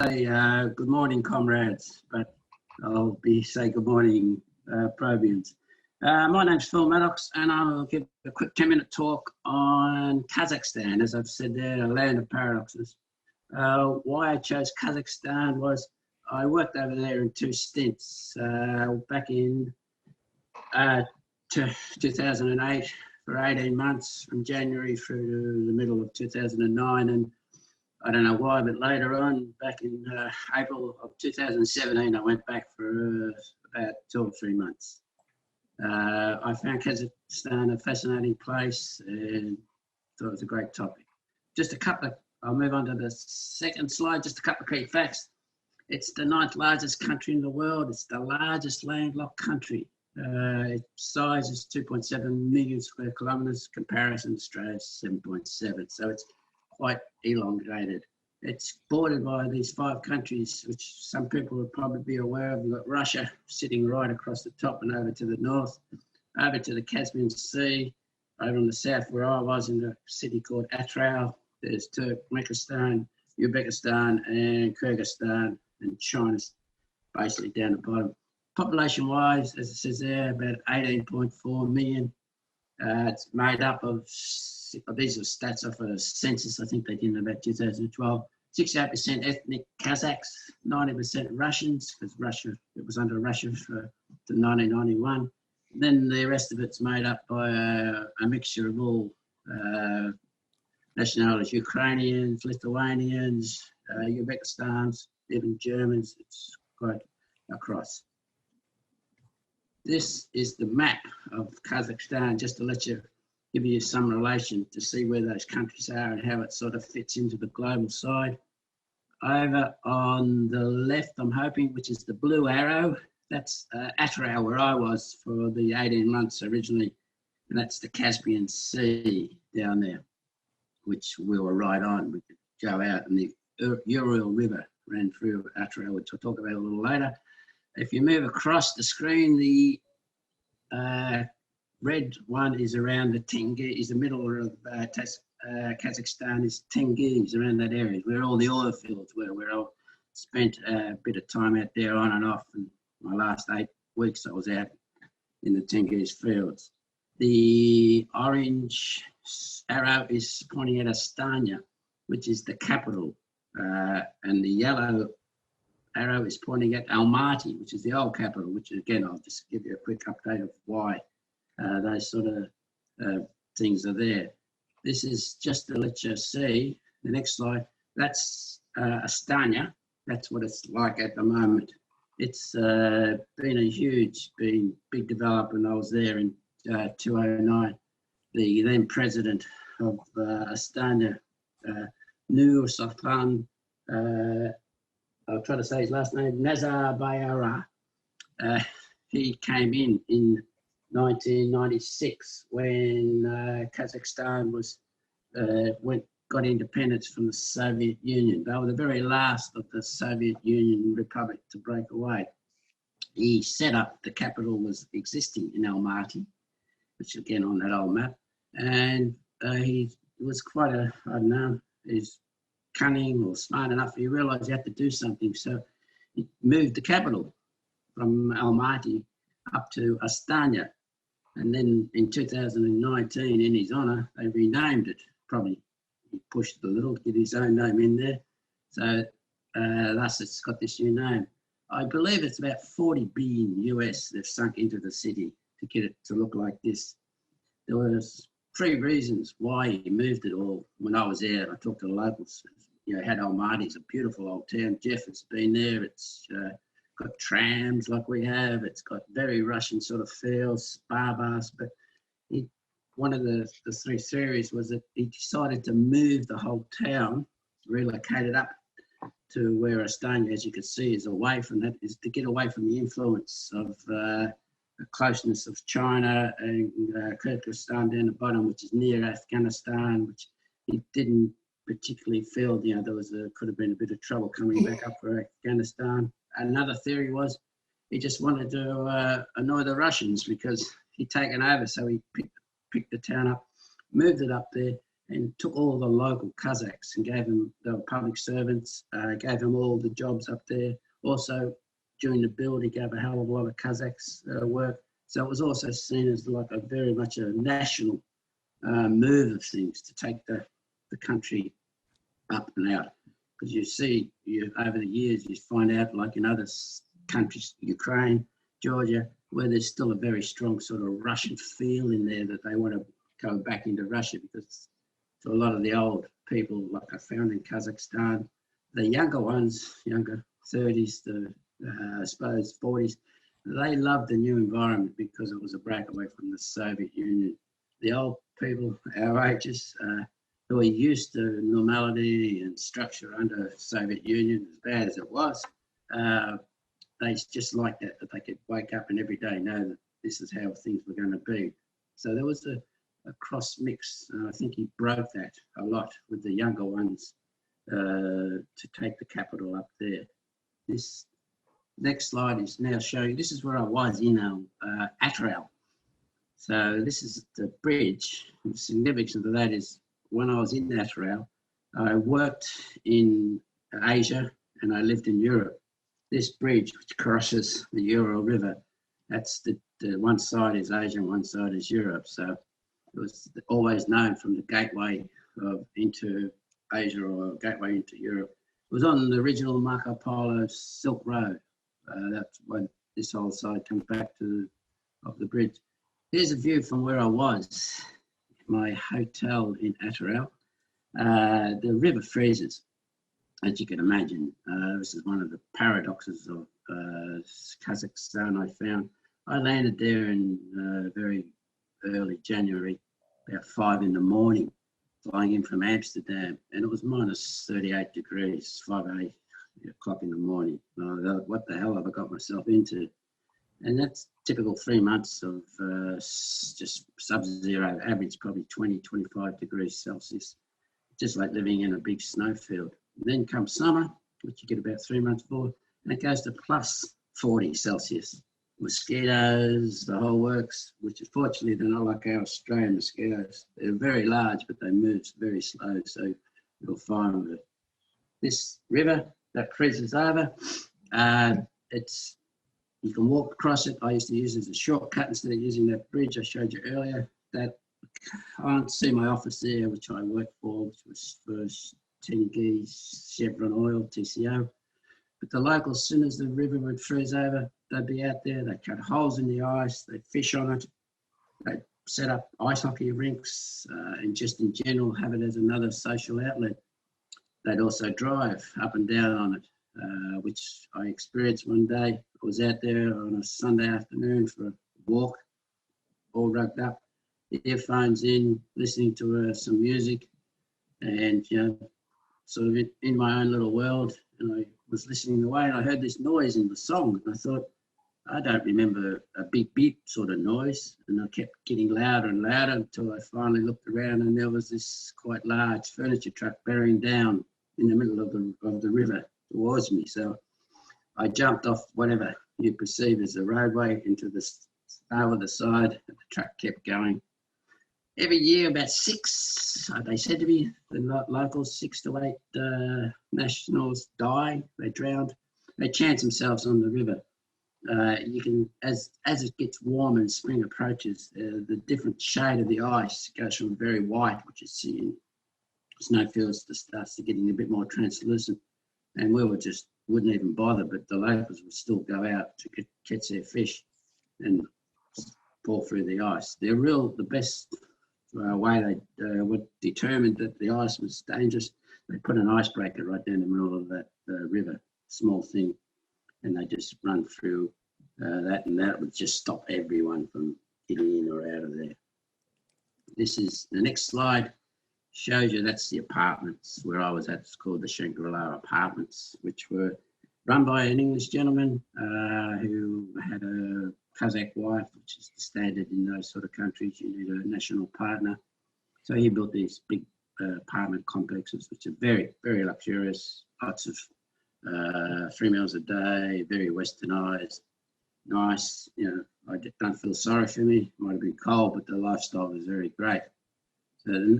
Hey, good morning, comrades, but I'll say good morning, Probians. My name's Phil Maddox, and I'll give a quick 10-minute talk on Kazakhstan. As I've said there, a land of paradoxes. Why I chose Kazakhstan was I worked over there in two stints, back in 2008 for 18 months, from January through to the middle of 2009, and I don't know why, but later on, back in April of 2017, I went back for about 2 or 3 months. I found Kazakhstan a fascinating place and thought it was a great topic. Just a couple of, I'll move on to the second slide, just a couple of key facts. It's the 9th largest country in the world. It's the largest landlocked country. Its size is 2.7 million square kilometres, comparison Australia's 7.7. So it's quite elongated. It's bordered by these 5 countries, which some people would probably be aware of. We've got Russia sitting right across the top and over to the north, over to the Caspian Sea, over on the south where I was in a city called Atral. There's Turkmenistan, Uzbekistan and Kyrgyzstan, and China's basically down the bottom. Population-wise, as it says there, about 18.4 million. It's made up of, these are stats off a census I think they did in about 2012, 68% ethnic Kazakhs, 90% Russians, because Russia, it was under Russia to 1991. Then the rest of it's made up by a mixture of all nationalities, Ukrainians, Lithuanians, Uzbekistans, even Germans. It's quite across. This is the map of Kazakhstan, just to give you some relation to see where those countries are and how it sort of fits into the global side. Over on the left, I'm hoping, which is the blue arrow, that's Atral, where I was for the 18 months originally, and that's the Caspian Sea down there, which we were right on. We could go out, and the Ural River ran through Atral, which I'll talk about a little later. If you move across the screen, the red one is around the Tengiz, is the middle of Kazakhstan is Tengiz, around that area, where all the oil fields were, where I spent a bit of time out there on and off, and my last 8 weeks I was out in the Tengiz fields. The orange arrow is pointing at Astana, which is the capital, and the yellow arrow is pointing at Almaty, which is the old capital, which again, I'll just give you a quick update of why those sort of things are there. This is just to let you see, the next slide, that's Astana. That's what it's like at the moment. It's been a huge, big development. I was there in 2009. The then president of Astana, Nur Sultan, I'll try to say his last name, Nazarbayeva. He came in 1996 when Kazakhstan got independence from the Soviet Union. They were the very last of the Soviet Union republic to break away. He set up, the capital was existing in Almaty, which again on that old map, and he was quite a, I don't know, he's cunning or smart enough. He realised he had to do something, so he moved the capital from Almaty up to Astana, and then in 2019, in his honour, they renamed it. Probably he pushed it a little to get his own name in there, so thus it's got this new name. I believe it's about 40 billion US they've sunk into the city to get it to look like this. There was 3 reasons why he moved it all. When I was there, I talked to the locals. You know, had Almaty, it's a beautiful old town. Jeff has been there. It's got trams like we have. It's got very Russian sort of feels, bars. But one of the 3 theories was that he decided to move the whole town, relocate it up to where Astana, as you can see, is away from that, is to get away from the influence of the closeness of China and Kyrgyzstan down the bottom, which is near Afghanistan, which he didn't particularly feel, you know, could have been a bit of trouble coming back up for Afghanistan. Another theory was he just wanted to annoy the Russians because he'd taken over, so he picked the town up, moved it up there, and took all the local Kazakhs and gave them, they were public servants, gave them all the jobs up there. Also, during the build, he gave a hell of a lot of Kazakhs work. So it was also seen as like a very much a national move of things to take the country up and out. Because you see, over the years, you find out, like in other countries, Ukraine, Georgia, where there's still a very strong sort of Russian feel in there, that they want to go back into Russia, because for a lot of the old people, like I found in Kazakhstan, the younger ones, younger 30s to I suppose 40s, they loved the new environment because it was a breakaway from the Soviet Union. The old people, our ages, who were used to normality and structure under Soviet Union, as bad as it was, they just liked that they could wake up and every day know that this is how things were going to be. So there was a cross mix, and I think he broke that a lot with the younger ones to take the capital up there. This next slide is now showing, this is where I was in Atral. So this is the bridge. The significance of that is when I was in Atral, I worked in Asia and I lived in Europe. This bridge, which crosses the Ural River, that's the one side is Asia and one side is Europe. So it was always known from the gateway into Asia or gateway into Europe. It was on the original Marco Polo Silk Road. That's when this whole side comes back to of the bridge. Here's a view from where I was, my hotel in Atral. The river freezes, as you can imagine. This is one of the paradoxes of Kazakhstan I found. I landed there in very early January, about 5 in the morning, flying in from Amsterdam, and it was minus 38 degrees, 5 o'clock in the morning. What the hell have I got myself into? And that's typical 3 months of just sub-zero, average probably 20, 25 degrees Celsius, just like living in a big snowfield. And then comes summer, which you get about 3 months for, and it goes to plus 40 Celsius. Mosquitoes, the whole works, which unfortunately they're not like our Australian mosquitoes. They're very large, but they move very slow, so you'll find that this river that freezes over, you can walk across it. I used to use it as a shortcut instead of using that bridge I showed you earlier. That I can't see my office there, which I worked for, which was first Tengiz, Chevron Oil, TCO. But the locals, as soon as the river would freeze over, they'd be out there, they'd cut holes in the ice, they'd fish on it, they'd set up ice hockey rinks, and just in general have it as another social outlet. They'd also drive up and down on it, which I experienced one day. I was out there on a Sunday afternoon for a walk, all rugged up, earphones in, listening to some music, and sort of in my own little world. And I was listening away, and I heard this noise in the song, and I thought, I don't remember a big beep sort of noise, and I kept getting louder and louder until I finally looked around, and there was this quite large furniture truck bearing down in the middle of the river towards me. So I jumped off whatever you perceive as the roadway into the over the side, and the truck kept going. Every year, about 6, they said to me, the locals, 6 to 8 nationals die. They drowned. They chance themselves on the river. You can, as it gets warm and spring approaches, the different shade of the ice goes from very white, which you see in snowfields, to starts to getting a bit more translucent. And we wouldn't even bother, but the locals would still go out to catch their fish and fall through the ice. The best way they were determined that the ice was dangerous, they put an icebreaker right down the middle of that river, small thing, and they just run through that, and that would just stop everyone from getting in or out of there. This is the next slide. Shows you that's the apartments where I was at. It's called the Shangri-La Apartments, which were run by an English gentleman who had a Kazakh wife, which is the standard in those sort of countries. You need a national partner. So he built these big apartment complexes, which are very, very luxurious, lots of 3 meals a day, very westernized, nice. I don't feel sorry for me. It might have been cold, but the lifestyle was very great. So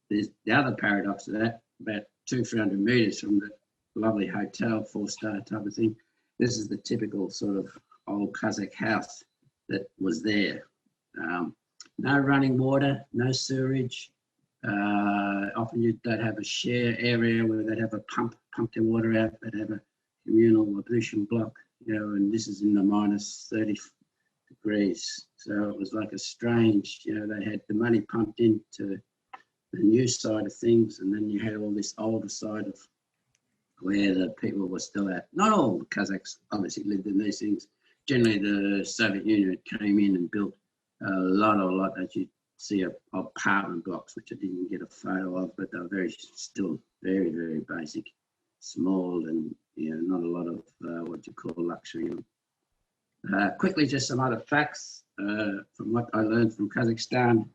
there's the other paradox of that, about 200-300 metres from the lovely hotel, 4-star type of thing. This is the typical sort of old Kazakh house that was there. No running water, no sewerage. Often you don't have a share area where they'd have a pump their water out. They'd have a communal ablution block, and this is in the minus 30 degrees. So it was like a strange, they had the money pumped into the new side of things, and then you had all this older side of where the people were still at. Not all the Kazakhs obviously lived in these things. Generally, the Soviet Union came in and built a lot that you see of apartment blocks, which I didn't get a photo of, but they were still very, very basic, small, and not a lot of what you call luxury. Quickly, just some other facts from what I learned from Kazakhstan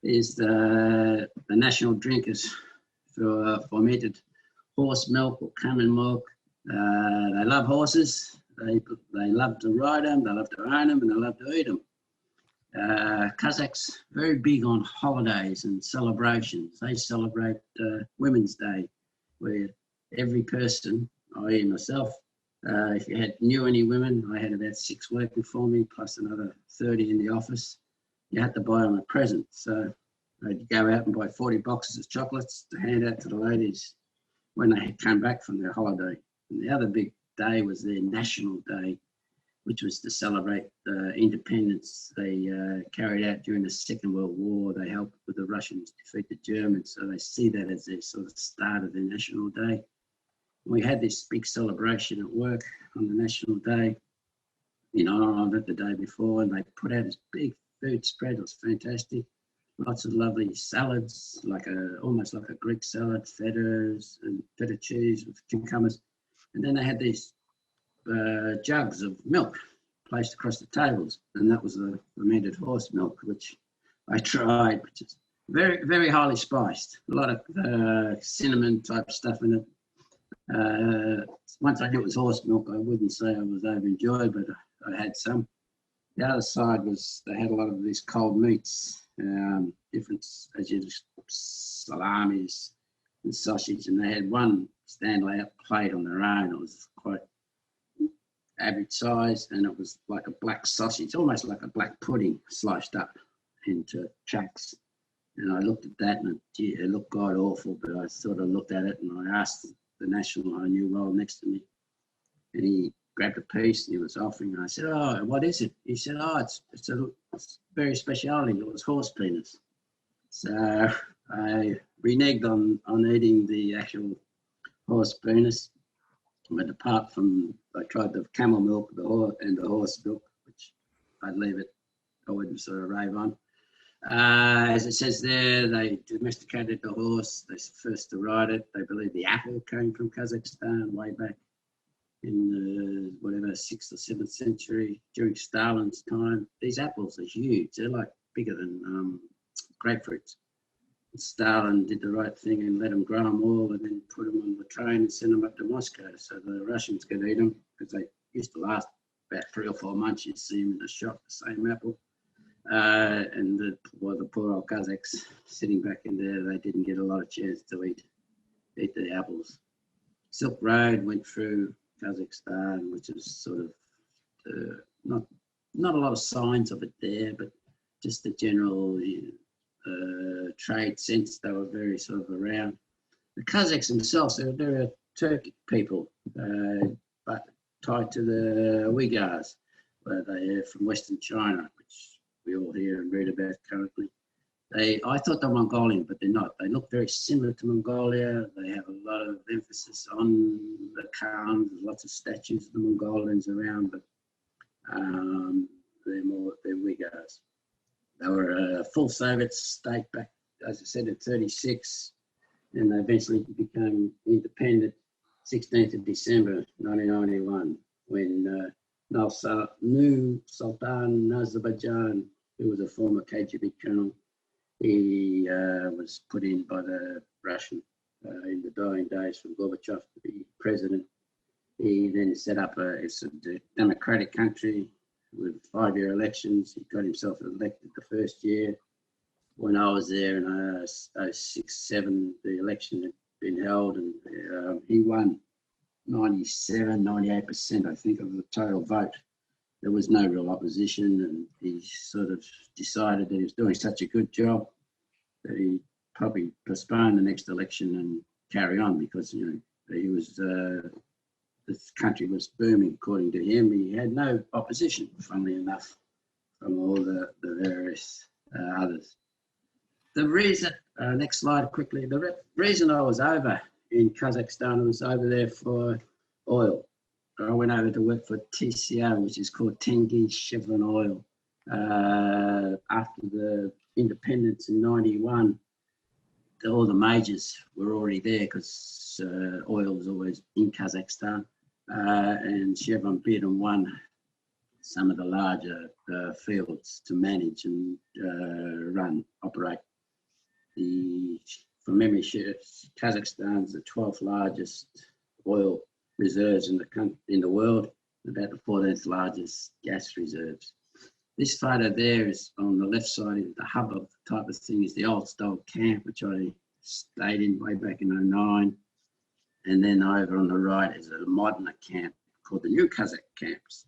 is the national drink is for fermented horse milk or camel milk. They love horses. They love to ride them. They love to own them, and they love to eat them. Kazakhs very big on holidays and celebrations. They celebrate Women's Day, where every person, i.e. myself, if you knew any women, I had about 6 working for me, plus another 30 in the office. You had to buy them a present. So I'd go out and buy 40 boxes of chocolates to hand out to the ladies when they had come back from their holiday. And the other big day was their National Day, which was to celebrate independence they carried out during the Second World War. They helped with the Russians defeat the Germans, so they see that as their sort of start of their National Day. We had this big celebration at work on the National Day, on it the day before, and they put out this big food spread. It was fantastic. Lots of lovely salads, almost like a Greek salad, feta cheese with cucumbers. And then they had these jugs of milk placed across the tables, and that was the fermented horse milk, which I tried, which is very, very highly spiced. A lot of cinnamon type stuff in it. Once I knew it was horse milk, I wouldn't say I was overjoyed, but I had some. The other side was they had a lot of these cold meats, different salamis and sausage, and they had one standout plate on their own. It was quite average size, and it was like a black sausage, almost like a black pudding sliced up into chunks. And I looked at that, and it looked god awful, but I sort of looked at it and I asked the national I knew well next to me, and he grabbed a piece and he was offering, and I said, "Oh, what is it?" He said, "Oh, it's very speciality. It was horse penis." So I reneged on eating the actual horse penis, but apart from I tried the camel milk, and the horse milk, which I'd leave it, I wouldn't sort of rave on. As it says there, they domesticated the horse. They first to ride it. They believe the apple came from Kazakhstan way back in the 6th or 7th century during Stalin's time. These apples are huge. They're like bigger than grapefruits. Stalin did the right thing and let them grow them all, and then put them on the train and send them up to Moscow so the Russians could eat them, because they used to last about 3 or 4 months. You'd see them in the shop, the same apple. And the poor old Kazakhs sitting back in there, they didn't get a lot of chance to eat the apples. Silk Road went through Kazakhstan, which is sort of not a lot of signs of it there, but just the general trade sense. They were very sort of around. The Kazakhs themselves, they're a Turkic people, but tied to the Uyghurs, where they are from Western China, which we all hear and read about currently. I thought they were Mongolian, but they're not. They look very similar to Mongolia. They have a lot of emphasis on the Khans. There's lots of statues of the Mongolians around, but they're Uyghurs. They were a full Soviet state back, as I said, in 1936, and they eventually became independent 16th of December 1991, when new Sultan Nazarbayev, who was a former KGB colonel, he was put in by the Russian in the dying days from Gorbachev to be president. He then set up it's a democratic country with 5-year elections. He got himself elected the first year. when I was there in 06, 07, the election had been held, and he won 97, 98%, I think, of the total vote. There was no real opposition, and he sort of decided that he was doing such a good job that he probably postpone the next election and carry on, because he was this country was booming according to him. He had no opposition, funnily enough, from all the various others. The reason, next slide quickly, the reason I was over in Kazakhstan, I was over there for oil. I went over to work for TCO, which is called Tengiz Chevron Oil. After the independence in 91, all the majors were already there, because oil was always in Kazakhstan, and Chevron bid and won some of the larger fields to manage and operate. From memory, Kazakhstan is the 12th largest oil reserves in the world, about the 14th largest gas reserves. This photo there is on the left side, is the hub of the type of thing, is the old style camp, which I stayed in way back in 09. And then over on the right is a modern camp called the New Kazakh camps.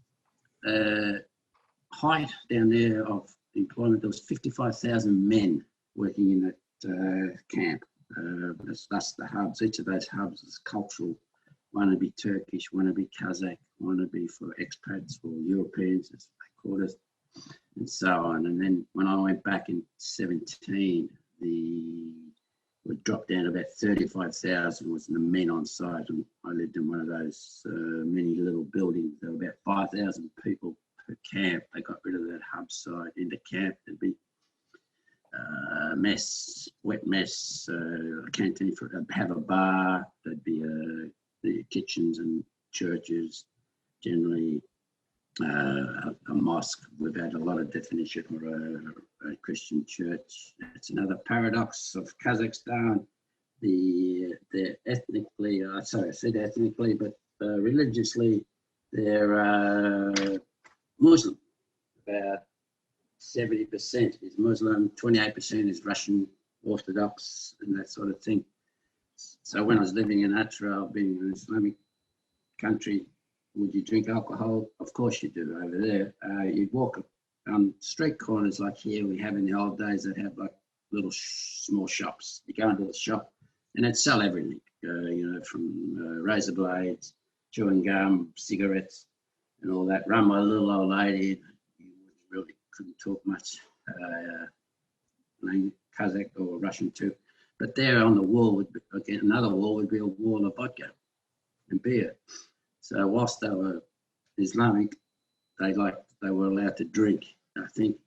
Height down there of employment, there was 55,000 men working in that camp. That's the hubs. Each of those hubs is cultural. One to be Turkish, one to be Kazakh, one to be for expats or Europeans, as they call it, and so on. And then when I went back in 17, we dropped down to about 35,000 was the men on site, and I lived in one of those many little buildings. There were about 5,000 people per camp. They got rid of that hub site. In the camp, there'd be mess, wet mess, a canteen have a bar. There'd be the kitchens and churches, generally a mosque without a lot of definition, or a Christian church. It's another paradox of Kazakhstan. They're ethnically, sorry, I said ethnically, but religiously, they're Muslim. About 70% is Muslim, 28% is Russian Orthodox, and that sort of thing. So when I was living in Atra, being an Islamic country, would you drink alcohol? Of course you do over there. You'd walk on street corners like here we have in the old days that have like little small shops. You go into the shop and they'd sell everything, from razor blades, chewing gum, cigarettes, and all that, run by a little old lady. You really couldn't talk much Kazakh or Russian too. But there on the wall would be, again, another wall would be a wall of vodka and beer. So whilst they were Islamic, they were allowed to drink, I think,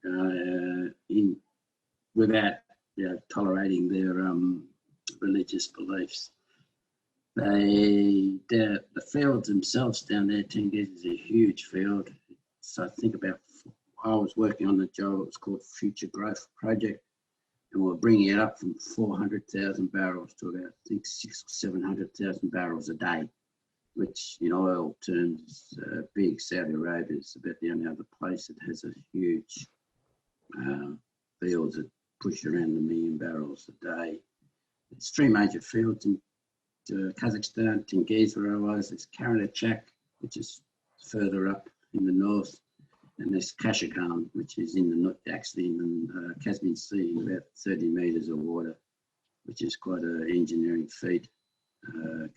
without tolerating their religious beliefs. The fields themselves down there, Tengiz is a huge field. So I was working on the job, it was called Future Growth Project, and we're bringing it up from 400,000 barrels to about, I think, 600,000 or 700,000 barrels a day, which in oil terms is big. Saudi Arabia is about the only other place that has a huge fields that push around 1 million barrels a day. There's 3 major fields in Kazakhstan, Tengiz where I was, there's Karachak, which is further up in the north, and there's Kashagan, which is in the Caspian Sea, in about 30 metres of water, which is quite an engineering feat,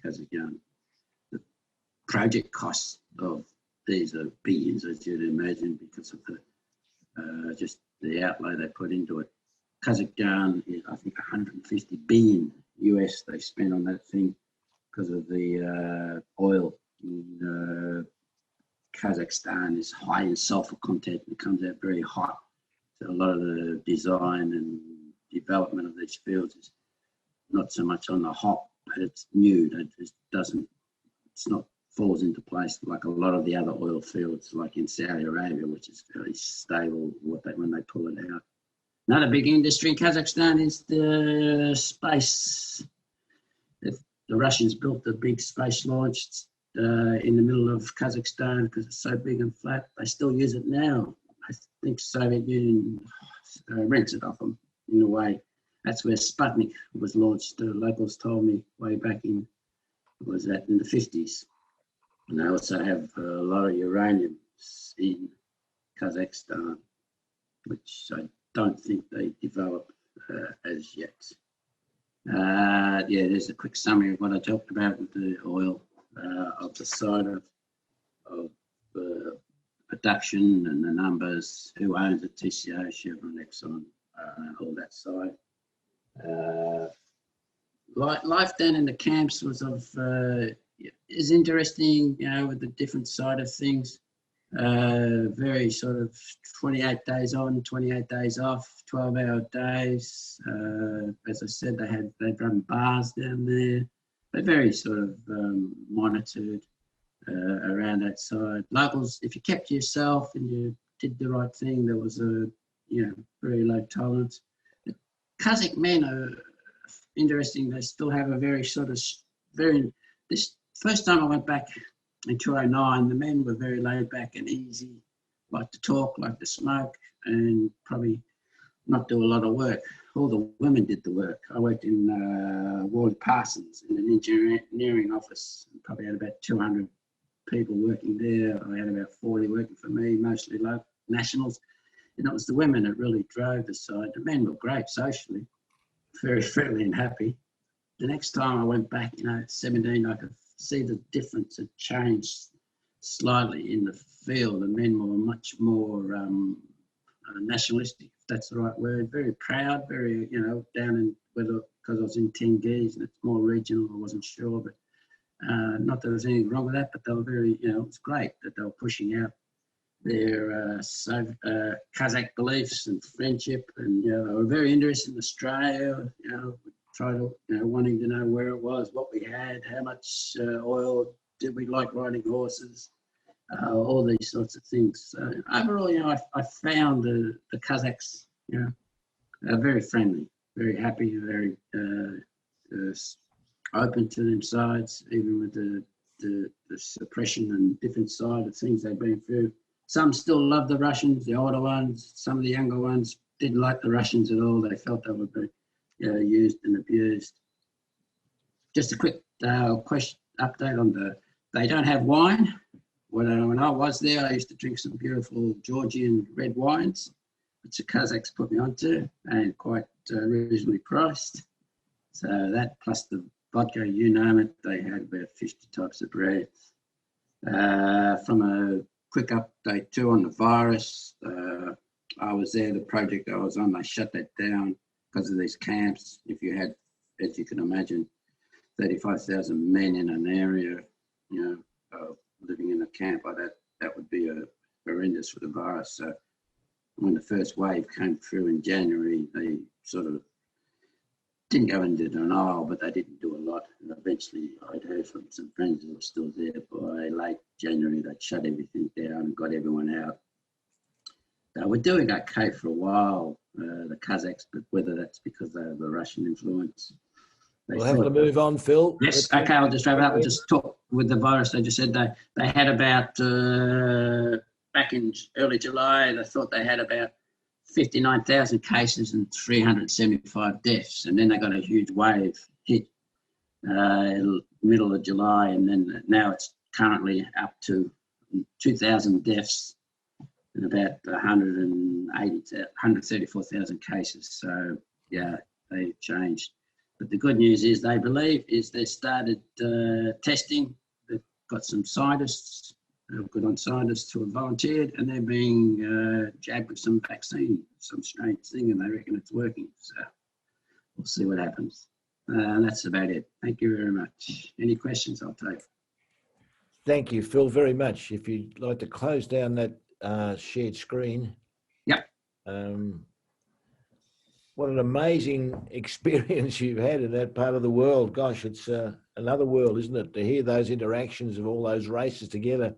Kazakhstan. The project costs of these are billions, as you'd imagine, because of the just the outlay they put into it. Kazakhstan is, I think, 150 billion US they spent on that thing because of the oil in Kazakhstan is high in sulfur content. It comes out very hot. So a lot of the design and development of these fields is not so much on the hop, but it's new. It just falls into place like a lot of the other oil fields, like in Saudi Arabia, which is fairly stable when they pull it out. Another big industry in Kazakhstan is the space. The Russians built the big space launch in the middle of Kazakhstan because it's so big and flat. They still use it now. I think Soviet Union rents it off them. in a way. That's where Sputnik was launched. The locals told me way back in, was that in the 50s. And they also have a lot of uranium in Kazakhstan, which I don't think they developed as yet. Yeah, there's a quick summary of what I talked about with the oil of the side of production and the numbers, who owns it, TCO, Chevron, Exxon, all that side. Life down in the camps was is interesting, with the different side of things. Very sort of 28 days on, 28 days off, 12-hour days. As I said, they'd run bars down there. They're very sort of monitored around that side. Locals, if you kept to yourself and you did the right thing, there was a very low tolerance. The Kazakh men are interesting. They still have a very sort of this first time I went back in 2009, the men were very laid back and easy, like to talk, like to smoke, and probably not do a lot of work. All the women did the work. I worked in Ward Parsons in an engineering office. Probably had about 200 people working there. I had about 40 working for me, mostly local nationals. And it was the women that really drove the side. The men were great socially, very friendly and happy. The next time I went back, at 17, I could see the difference had changed slightly in the field. The men were much more nationalistic, if that's the right word, very proud, very, down in, whether because I was in Tengiz and it's more regional, I wasn't sure, but not that there was anything wrong with that, but they were very, it was great that they were pushing out their Kazakh beliefs and friendship, and they were very interested in Australia, wanting to know where it was, what we had, how much oil, did we like riding horses, all these sorts of things. So overall, I found the Kazakhs, very friendly, very happy, very open to them sides, even with the suppression and different side of things they've been through. Some still love the Russians, the older ones. Some of the younger ones didn't like the Russians at all. They felt they were being used and abused. Just a quick question update on they don't have wine. When I was there, I used to drink some beautiful Georgian red wines, which the Kazakhs put me onto, and quite reasonably priced. So that plus the vodka, you name it, they had about 50 types of breeds. From a quick update too on the virus, I was there, the project I was on, they shut that down because of these camps. If you had, as you can imagine, 35,000 men in an area, living in a camp like that would be horrendous for the virus. So when the first wave came through in January, they sort of didn't go into denial, but they didn't do a lot. And eventually I'd heard from some friends who were still there. By late January, they'd shut everything down and got everyone out. They were doing okay for a while, the Kazakhs, but whether that's because they have a Russian influence. We'll have to move on, Phil. Yes, okay, I'll just wrap it up and just talk with the virus. They just said they had about, back in early July, they thought they had about 59,000 cases and 375 deaths. And then they got a huge wave hit middle of July. And then now it's currently up to 2,000 deaths and about 134,000 cases. So, yeah, they changed. But the good news is they started testing. They've got some scientists, good on scientists who have volunteered, and they're being jabbed with some vaccine, some strange thing, and they reckon it's working. So we'll see what happens. And that's about it. Thank you very much. Any questions, I'll take. Thank you, Phil, very much. If you'd like to close down that shared screen. Yep. What an amazing experience you've had in that part of the world. Gosh, it's another world, isn't it? To hear those interactions of all those races together,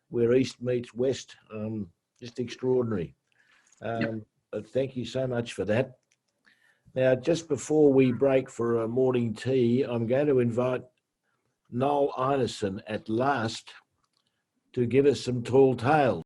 where East meets West, just extraordinary. But thank you so much for that. Now, just before we break for a morning tea, I'm going to invite Noel Einarson at last to give us some tall tales.